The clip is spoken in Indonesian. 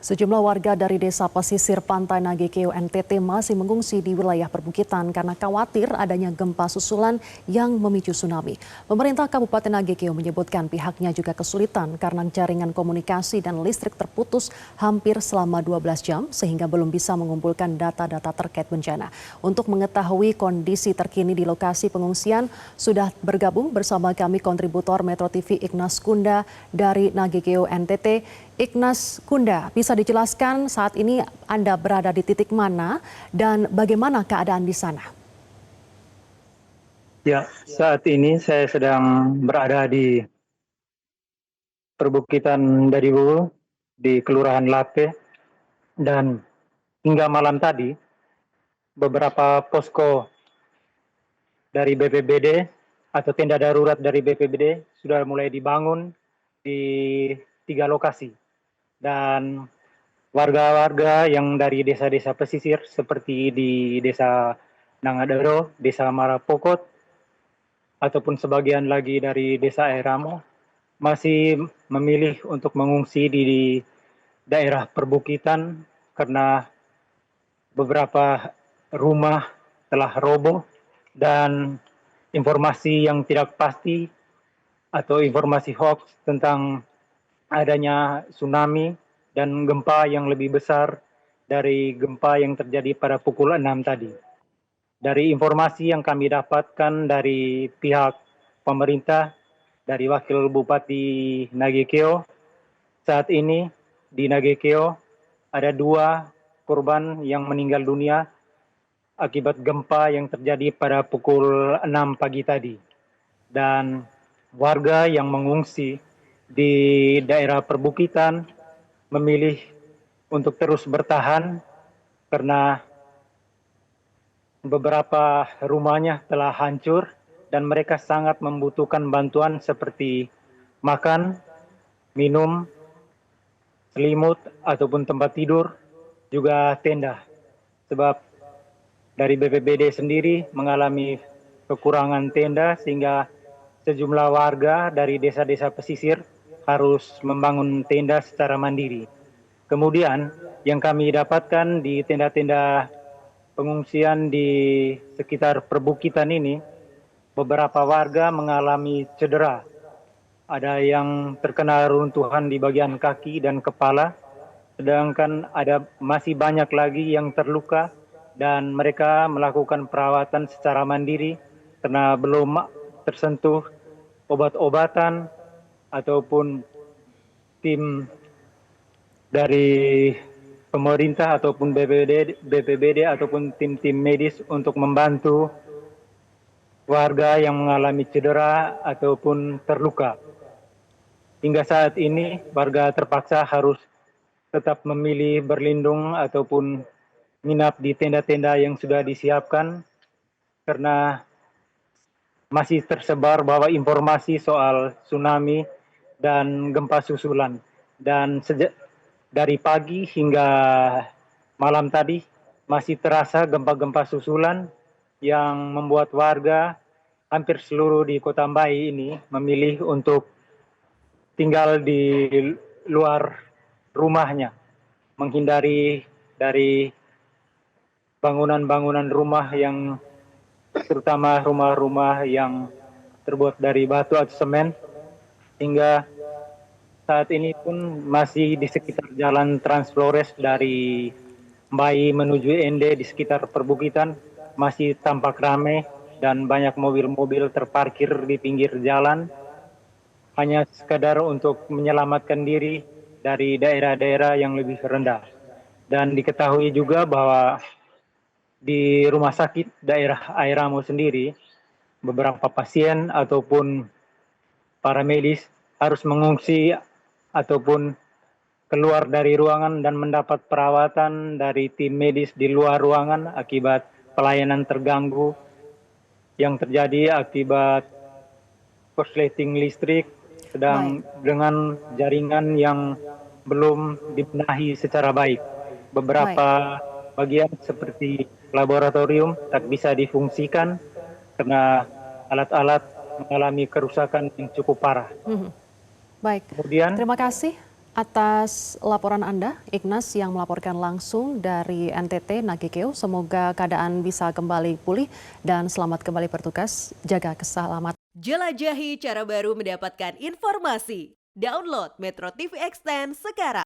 Sejumlah warga dari desa pesisir pantai Nagekeo NTT masih mengungsi di wilayah perbukitan karena khawatir adanya gempa susulan yang memicu tsunami. Pemerintah Kabupaten Nagekeo menyebutkan pihaknya juga kesulitan karena jaringan komunikasi dan listrik terputus hampir selama 12 jam sehingga belum bisa mengumpulkan data-data terkait bencana. Untuk mengetahui kondisi terkini di lokasi pengungsian, sudah bergabung bersama kami kontributor Metro TV Ignas Kunda dari Nagekeo NTT. Ignas Kunda, bisa dijelaskan saat ini Anda berada di titik mana dan bagaimana keadaan di sana? Ya, saat ini saya sedang berada di perbukitan Dadiwu di Kelurahan Lape, dan hingga malam tadi beberapa posko dari BPBD atau tenda darurat dari BPBD sudah mulai dibangun di 3 lokasi. Dan warga-warga yang dari desa-desa pesisir seperti di desa Nangadero, desa Marapokot, ataupun sebagian lagi dari desa Airamo masih memilih untuk mengungsi di daerah perbukitan karena beberapa rumah telah roboh dan informasi yang tidak pasti atau informasi hoax tentang adanya tsunami dan gempa yang lebih besar dari gempa yang terjadi pada pukul 6 tadi. Dari informasi yang kami dapatkan dari pihak pemerintah, dari Wakil Bupati Nagekeo, saat ini di Nagekeo ada 2 korban yang meninggal dunia akibat gempa yang terjadi pada pukul 6 pagi tadi. Dan warga yang mengungsi di daerah perbukitan memilih untuk terus bertahan karena beberapa rumahnya telah hancur dan mereka sangat membutuhkan bantuan seperti makan, minum, selimut ataupun tempat tidur, juga tenda. Sebab dari BPBD sendiri mengalami kekurangan tenda sehingga sejumlah warga dari desa-desa pesisir harus membangun tenda secara mandiri. Kemudian yang kami dapatkan di tenda-tenda pengungsian di sekitar perbukitan ini, beberapa warga mengalami cedera. Ada yang terkena runtuhan di bagian kaki dan kepala, sedangkan ada masih banyak lagi yang terluka dan mereka melakukan perawatan secara mandiri karena belum tersentuh obat-obatan ataupun tim dari pemerintah ataupun BPBD ataupun tim-tim medis untuk membantu warga yang mengalami cedera ataupun terluka. Hingga saat ini warga terpaksa harus tetap memilih berlindung ataupun menginap di tenda-tenda yang sudah disiapkan karena masih tersebar bahwa informasi soal tsunami dan gempa susulan. Dan dari pagi hingga malam tadi masih terasa gempa-gempa susulan yang membuat warga hampir seluruh di Kota Mbai ini memilih untuk tinggal di luar rumahnya, menghindari dari bangunan-bangunan rumah yang terutama rumah-rumah yang terbuat dari batu atau semen. Hingga saat ini pun masih di sekitar jalan Trans Flores dari Mbai menuju Ende di sekitar perbukitan masih tampak ramai dan banyak mobil-mobil terparkir di pinggir jalan hanya sekadar untuk menyelamatkan diri dari daerah-daerah yang lebih rendah. Dan diketahui juga bahwa di rumah sakit daerah Airamo sendiri, beberapa pasien ataupun para medis harus mengungsi ataupun keluar dari ruangan dan mendapat perawatan dari tim medis di luar ruangan akibat pelayanan terganggu yang terjadi akibat korsleting listrik sedang dengan jaringan yang belum dibenahi secara baik. Beberapa bagian seperti laboratorium tak bisa difungsikan karena alat-alat mengalami kerusakan yang cukup parah. Baik, Kemudian, terima kasih Atas laporan Anda, Ignas yang melaporkan langsung dari NTT Nagekeo. Semoga keadaan bisa kembali pulih dan selamat kembali bertugas. Jaga keselamatan. Jelajahi cara baru mendapatkan informasi. Download Metro TV Extend sekarang.